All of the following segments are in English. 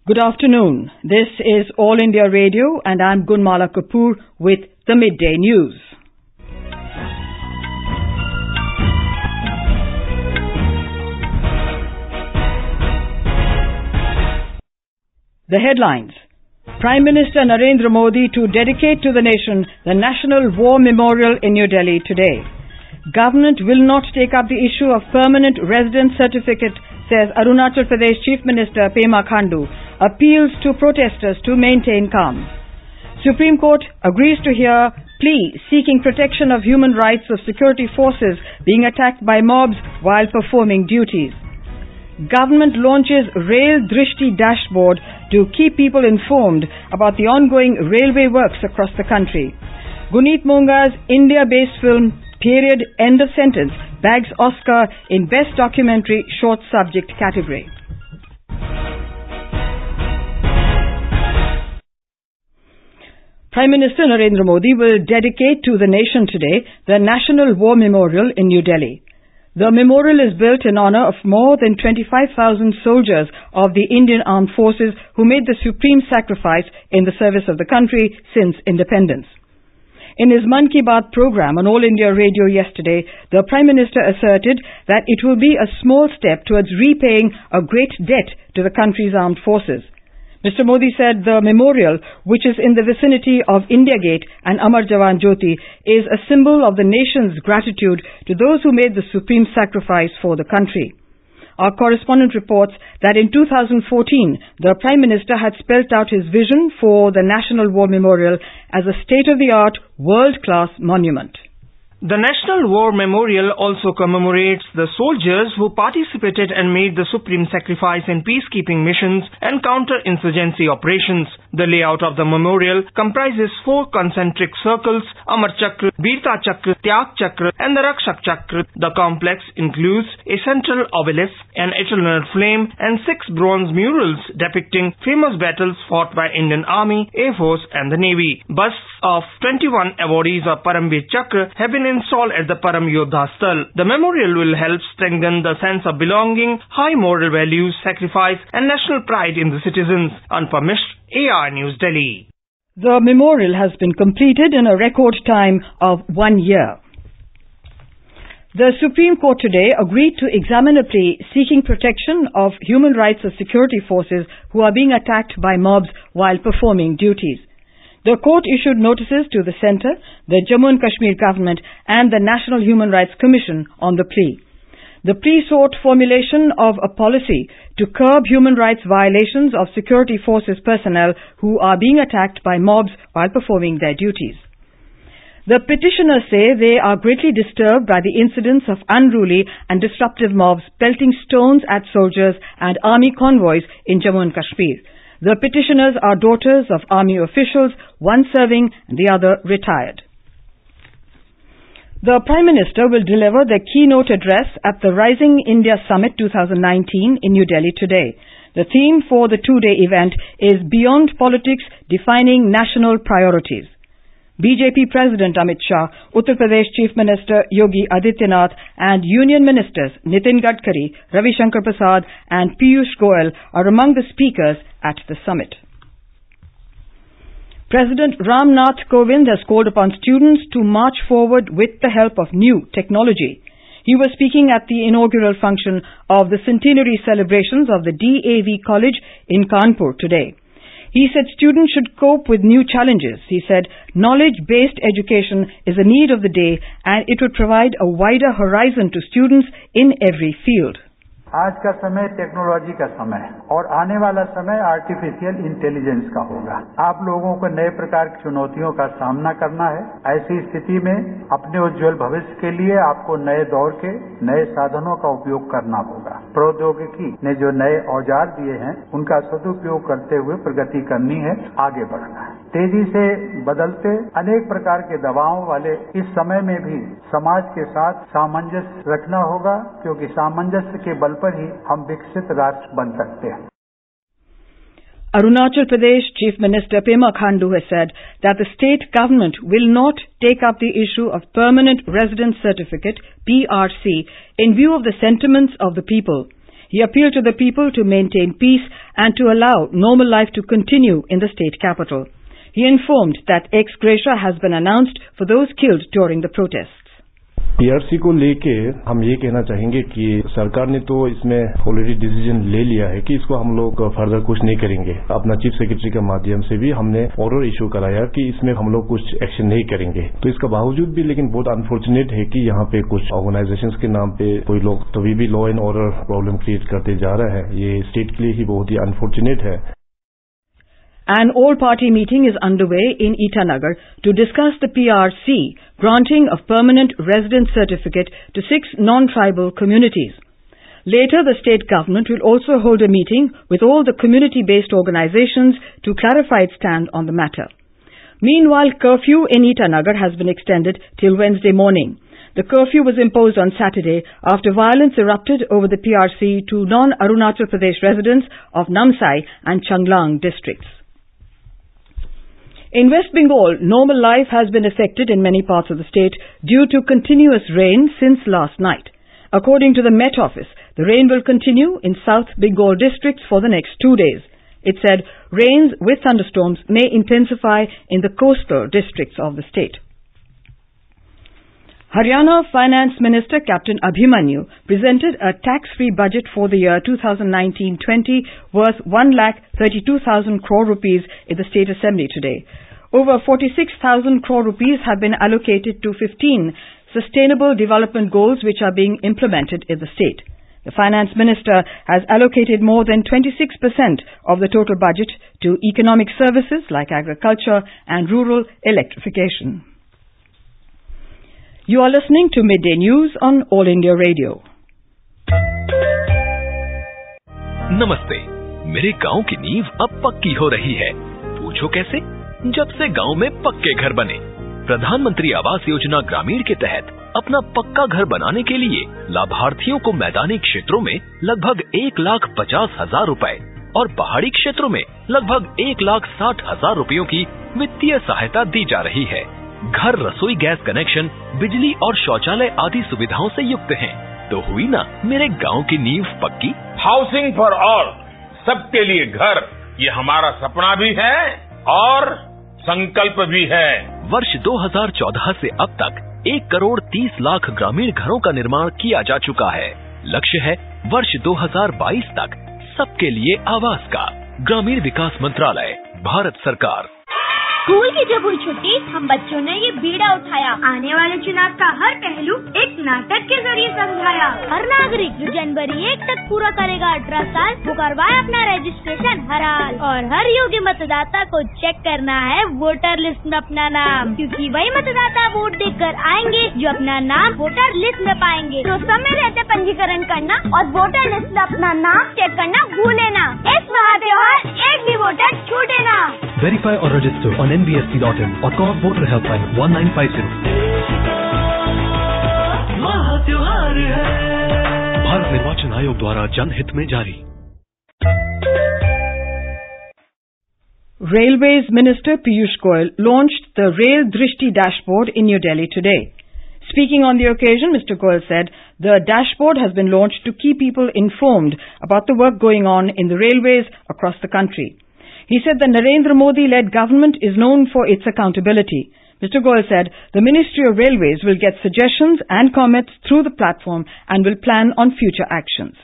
Good afternoon. This is All India Radio and I'm Gunmala Kapoor with the Midday News. The headlines. Prime Minister Narendra Modi to dedicate to the nation the National War Memorial in New Delhi today. Government will not take up the issue of permanent residence certificate, says Arunachal Pradesh Chief Minister Pema Khandu, appeals to protesters to maintain calm. Supreme Court agrees to hear plea seeking protection of human rights of security forces being attacked by mobs while performing duties. Government launches Rail Drishti Dashboard to keep people informed about the ongoing railway works across the country. Guneet Monga's India-based film Period End of Sentence bags Oscar in Best Documentary Short Subject category. Prime Minister Narendra Modi will dedicate to the nation today the National War Memorial in New Delhi. The memorial is built in honor of more than 25,000 soldiers of the Indian Armed Forces who made the supreme sacrifice in the service of the country since independence. In his Mann Ki Baat program on All India Radio yesterday, the Prime Minister asserted that it will be a small step towards repaying a great debt to the country's armed forces. Mr. Modi said the memorial, which is in the vicinity of India Gate and Amar Jawan Jyoti, is a symbol of the nation's gratitude to those who made the supreme sacrifice for the country. Our correspondent reports that in 2014, the Prime Minister had spelt out his vision for the National War Memorial as a state-of-the-art, world-class monument. The National War Memorial also commemorates the soldiers who participated and made the supreme sacrifice in peacekeeping missions and counter-insurgency operations. The layout of the memorial comprises 4 concentric circles, Amar Chakra, Veerta Chakra, Tyag Chakra and the Rakshak Chakra. The complex includes a central obelisk, an eternal flame and 6 bronze murals depicting famous battles fought by Indian Army, Air Force and the Navy. Busts of 21 awardees of Paramveer Chakra have been installed at the Param Yodha Sthal. The memorial will help strengthen the sense of belonging, high moral values, sacrifice and national pride in the citizens. Unpermished, AR News Delhi. The memorial has been completed in a record time of 1 year. The Supreme Court today agreed to examine a plea seeking protection of human rights of security forces who are being attacked by mobs while performing duties. The court issued notices to the Centre, the Jammu and Kashmir government and the National Human Rights Commission on the plea. The plea sought formulation of a policy to curb human rights violations of security forces personnel who are being attacked by mobs while performing their duties. The petitioners say they are greatly disturbed by the incidents of unruly and disruptive mobs pelting stones at soldiers and army convoys in Jammu and Kashmir. The petitioners are daughters of army officials, one serving and the other retired. The Prime Minister will deliver the keynote address at the Rising India Summit 2019 in New Delhi today. The theme for the 2-day event is Beyond Politics, Defining National Priorities. BJP President Amit Shah, Uttar Pradesh Chief Minister Yogi Adityanath and Union Ministers Nitin Gadkari, Ravi Shankar Prasad and Piyush Goyal are among the speakers at the summit. President Ram Nath Kovind has called upon students to march forward with the help of new technology. He was speaking at the inaugural function of the centenary celebrations of the DAV College in Kanpur today. He said students should cope with new challenges. He said knowledge-based education is a need of the day and it would provide a wider horizon to students in every field. आज का समय technology का समय है और आने वाला समय आर्टिफिशियल इंटेलिजेंस का होगा। आप लोगों को नए प्रकार की चुनौतियों का सामना करना है। ऐसी स्थिति में अपने उज्जवल भविष्य के लिए आपको नए दौर के नए साधनों का उपयोग करना होगा। प्रौद्योगिकी ने जो नए औजार दिए हैं उनका सदुपयोग करते हुए प्रगति करनी है, आगे बढ़ना है। तेजी से बदलते अनेक प्रकार के दबावों वाले इस समय में भी समाज के साथ सामंजस्य रखना होगा, क्योंकि सामंजस्य के बल पर ही हम विकसित राष्ट्र बन सकते हैं। Arunachal Pradesh Chief Minister Pema Khandu has said that the state government will not take up the issue of Permanent Residence Certificate, PRC, in view of the sentiments of the people. He appealed to the people to maintain peace and to allow normal life to continue in the state capital. He informed that ex gratia has been announced for those killed during the protests. PRC को लेके हम ये कहना चाहेंगे कि सरकार ने तो इसमें ऑलरेडी डिसीजन ले लिया है कि इसको हम लोग फर्दर कुछ नहीं करेंगे. अपना चीफ सेक्रेटरी के माध्यम से भी हमने ऑर्डर इशू कराया कि इसमें हम लोग कुछ एक्शन नहीं करेंगे. तो इसका बावजूद भी लेकिन बहुत अनफॉर्चुनेट है कि यहाँ पे कुछ ऑर्गेनाइजेशंस के नाम पे कोई लोग तभी भी law and order problem create करते जा रहे हैं. ये स्टेट के लिए ही बहुत ही अनफॉर्चुनेट है. An all-party meeting is underway in Itanagar to discuss the PRC granting of permanent residence certificate to 6 non-tribal communities. Later, the state government will also hold a meeting with all the community-based organizations to clarify its stand on the matter. Meanwhile, curfew in Itanagar has been extended till Wednesday morning. The curfew was imposed on Saturday after violence erupted over the PRC to non-Arunachal Pradesh residents of Namsai and Changlang districts. In West Bengal, normal life has been affected in many parts of the state due to continuous rain since last night. According to the Met Office, the rain will continue in South Bengal districts for the next 2 days. It said rains with thunderstorms may intensify in the coastal districts of the state. Haryana Finance Minister Captain Abhimanyu presented a tax-free budget for the year 2019-20 worth 1,32,000 crore rupees in the State Assembly today. Over 46,000 crore rupees have been allocated to 15 sustainable development goals which are being implemented in the state. The Finance Minister has allocated more than 26% of the total budget to economic services like agriculture and rural electrification. You are listening to Midday News on All India Radio. नमस्ते. मेरे गांव की नींव अब पक्की हो रही है. पूछो कैसे? जब से गांव में पक्के घर बने. प्रधानमंत्री आवास योजना ग्रामीण के तहत अपना पक्का घर बनाने के लिए लाभार्थियों को मैदानी क्षेत्रों में लगभग 1,50,000 रुपए और पहाड़ी क्षेत्रों में लगभग 1,60,000 रुपयों की वित्तीय सहायता दी जा रही है. घर, रसोई गैस कनेक्शन, बिजली और शौचालय आदि सुविधाओं से युक्त हैं. तो हुई ना मेरे गांव की नींव पक्की. हाउसिंग फॉर ऑल, सबके लिए घर, ये हमारा सपना भी है और संकल्प भी है. वर्ष 2014 से अब तक 1,30,00,000 ग्रामीण घरों का निर्माण किया जा चुका है. लक्ष्य है वर्ष 2022 तक सबके लिए आवास का. ग्रामीण विकास मंत्रालय, भारत सरकार. स्कूल की जब हुई छुट्टी, हम बच्चों ने ये बीड़ा उठाया. आने वाले चुनाव का हर पहलू एक नाटक के जरिए समझाया. हर नागरिक जो जनवरी 1 तक पूरा करेगा 18 साल, वो करवाए अपना रजिस्ट्रेशन हर हाल. और हर योग्य मतदाता को चेक करना है वोटर लिस्ट में अपना नाम, क्योंकि वही मतदाता वोट देकर आएंगे जो अपना नाम वोटर लिस्ट में पाएंगे. तो समय रहते पंजीकरण करना और वोटर लिस्ट में अपना नाम चेक करना भूले ना. इस महात्योहार एक भी वोटर छूटे ना. Verify or register on nbsp.in or call Voter Helpline 1950. Bharat निर्वाचन आयोग द्वारा जनहित में जारी. Railways Minister Piyush Goyal launched the Rail Drishti Dashboard in New Delhi today. Speaking on the occasion, Mr. Goyal said the dashboard has been launched to keep people informed about the work going on in the railways across the country. He said the Narendra Modi-led government is known for its accountability. Mr. Goyal said the Ministry of Railways will get suggestions and comments through the platform and will plan on future actions.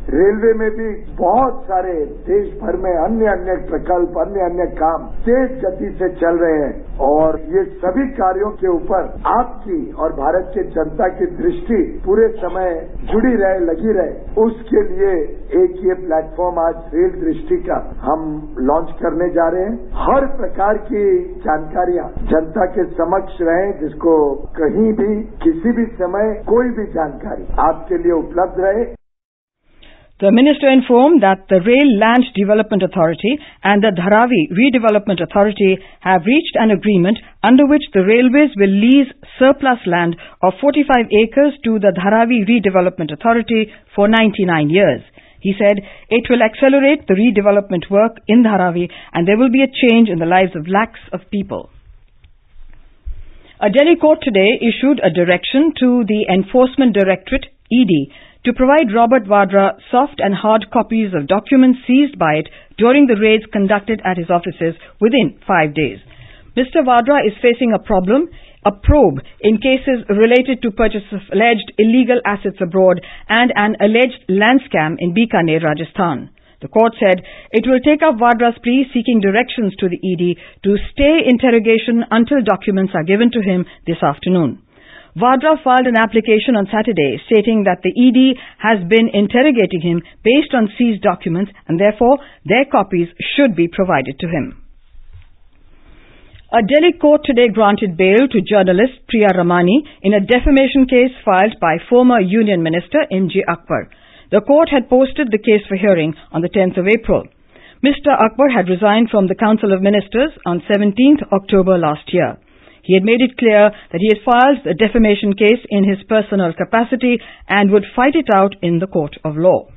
Railway में भी बहुत सारे देश भर में अन्य प्रकल्प, अन्य काम तेज गति से चल रहे हैं और ये सभी कार्यों के ऊपर आपकी और भारत के जनता की दृष्टि पूरे समय जुड़ी रहे, लगी रहे, उसके लिए एक ये प्लेटफॉर्म आज रेल दृष्टि का हम लॉन्च करने जा रहे हैं. हर प्रकार की जानकारियां जनता के समक्ष रहे, जिसको कहीं भी किसी भी समय कोई भी जानकारी आपके लिए उपलब्ध रहे. The Minister informed that the Rail Land Development Authority and the Dharavi Redevelopment Authority have reached an agreement under which the railways will lease surplus land of 45 acres to the Dharavi Redevelopment Authority for 99 years. He said it will accelerate the redevelopment work in Dharavi and there will be a change in the lives of lakhs of people. A Delhi court today issued a direction to the Enforcement Directorate, ED, to provide Robert Vadra soft and hard copies of documents seized by it during the raids conducted at his offices within 5 days. Mr. Vadra is facing a probe in cases related to purchase of alleged illegal assets abroad and an alleged land scam in Bikaner, Rajasthan. The court said it will take up Vadra's plea seeking directions to the ED to stay interrogation until documents are given to him this afternoon. Vadra filed an application on Saturday stating that the ED has been interrogating him based on seized documents and therefore their copies should be provided to him. A Delhi court today granted bail to journalist Priya Ramani in a defamation case filed by former Union Minister M.J. Akbar. The court had posted the case for hearing on the 10th of April. Mr. Akbar had resigned from the Council of Ministers on 17th October last year. He had made it clear that he had filed the defamation case in his personal capacity and would fight it out in the court of law.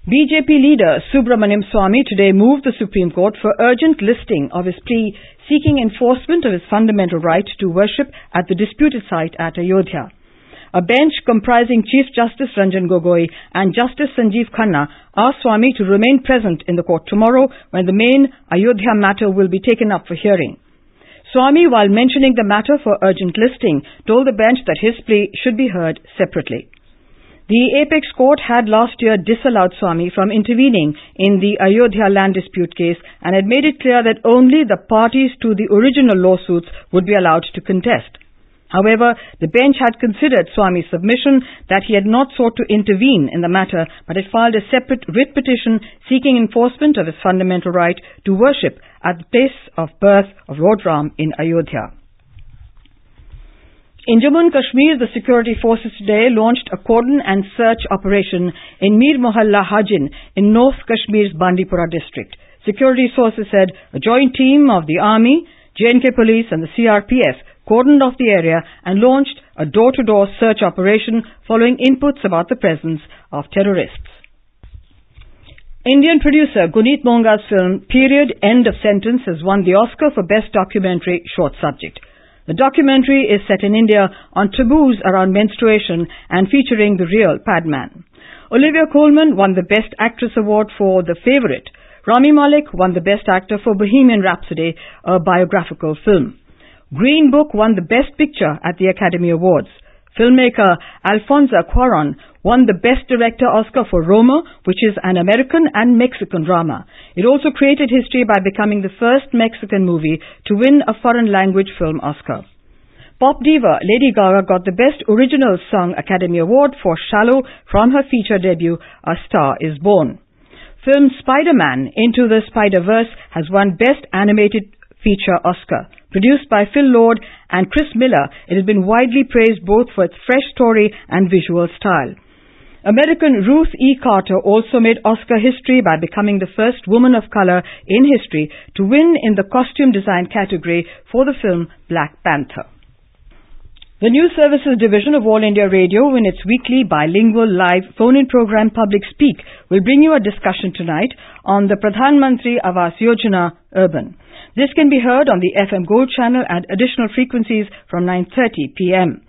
BJP leader Subramaniam Swamy today moved the Supreme Court for urgent listing of his plea seeking enforcement of his fundamental right to worship at the disputed site at Ayodhya. A bench comprising Chief Justice Ranjan Gogoi and Justice Sanjeev Khanna asked Swamy to remain present in the court tomorrow when the main Ayodhya matter will be taken up for hearing. Swamy, while mentioning the matter for urgent listing, told the bench that his plea should be heard separately. The apex court had last year disallowed Swamy from intervening in the Ayodhya land dispute case and had made it clear that only the parties to the original lawsuits would be allowed to contest. However, the bench had considered Swamy's submission that he had not sought to intervene in the matter but had filed a separate writ petition seeking enforcement of his fundamental right to worship at the place of birth of Lord Ram in Ayodhya. In Jammu and Kashmir, the security forces today launched a cordon and search operation in Mir Mohalla Hajin in North Kashmir's Bandipora district. Security sources said a joint team of the Army, J&K Police and the CRPF cordoned off the area and launched a door-to-door search operation following inputs about the presence of terrorists. Indian producer Guneet Monga's film Period End of Sentence has won the Oscar for Best Documentary Short Subject. The documentary is set in India on taboos around menstruation and featuring the real Padman. Olivia Colman won the Best Actress Award for The Favourite. Rami Malek won the Best Actor for Bohemian Rhapsody, a biographical film. Green Book won the Best Picture at the Academy Awards. Filmmaker Alfonso Cuarón won the Best Director Oscar for Roma, which is an American and Mexican drama. It also created history by becoming the first Mexican movie to win a foreign language film Oscar. Pop diva Lady Gaga got the Best Original Song Academy Award for Shallow from her feature debut, A Star Is Born. Film Spider-Man Into the Spider-Verse has won Best Animated Feature Oscar. Produced by Phil Lord and Chris Miller, it has been widely praised both for its fresh story and visual style. American Ruth E. Carter also made Oscar history by becoming the first woman of color in history to win in the costume design category for the film Black Panther. The News Services Division of All India Radio, in its weekly bilingual live phone-in program Public Speak, will bring you a discussion tonight on the Pradhan Mantri Awas Yojana Urban. This can be heard on the FM Gold channel at additional frequencies from 9:30 p.m.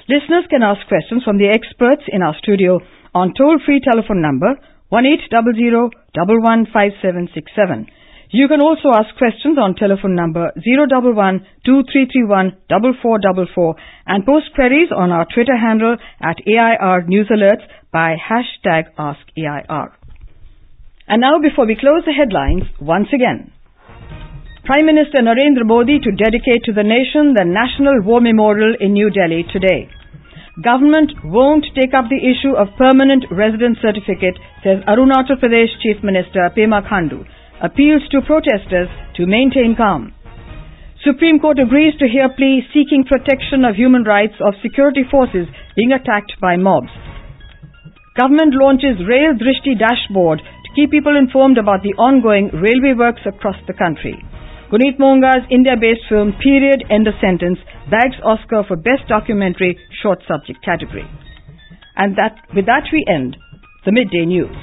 Listeners can ask questions from the experts in our studio on toll-free telephone number 1800-115767. You can also ask questions on telephone number 011-2331-4444 and post queries on our Twitter handle at AIR News Alerts by #AskAIR. And now, before we close the headlines, once again, Prime Minister Narendra Modi to dedicate to the nation the National War Memorial in New Delhi today. Government won't take up the issue of permanent residence certificate, says Arunachal Pradesh Chief Minister Pema Khandu. Appeals to protesters to maintain calm. Supreme Court agrees to hear plea seeking protection of human rights of security forces being attacked by mobs. Government launches Rail Drishti Dashboard to keep people informed about the ongoing railway works across the country. Guneet Monga's India-based film Period End of Sentence bags Oscar for Best Documentary Short Subject category. And with that we end the Midday News.